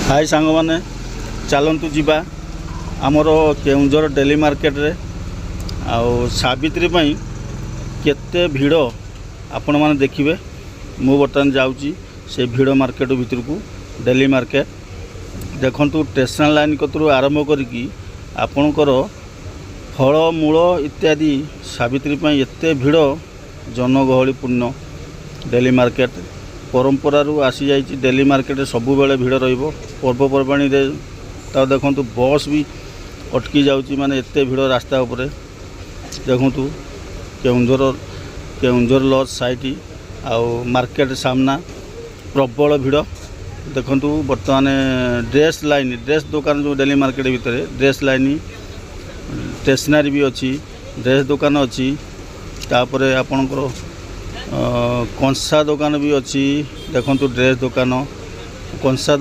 हाय सांग मैंने चलतु जीवा आमर केउंझर डेली मार्केट रे सावित्री केते भिड़ आपण मैंने देखिए। मु बर्तमान जाऊँगी से भिड़ मार्केट भितर को डेली मार्केट देखु स्टेशन लाइन कतरू आरंभ करी आपणकर फल मूल इत्यादि सावित्री एते भिड़ जनगहलीपूर्ण डेली मार्केट परंपरा आसी जाइए। डेली मार्केट सबु बेले भिड़ पर्वपर्वाणी देखु बस भी अटकी जाऊँगी माने एते भिड़ रास्ता उपरे देखु केउंझर लज साइट आउ मार्केट सामना प्रबल भिड़ देखु। बर्तमान ड्रेस लाइन ड्रेस दुकान जो डेली मार्केट भितर ड्रेस लाइन स्टेशनरी भी अच्छी ड्रेस दुकान अच्छी तापर आपणकर कंसा दुकान भी अच्छी देखु ड्रेस दुकान कंसा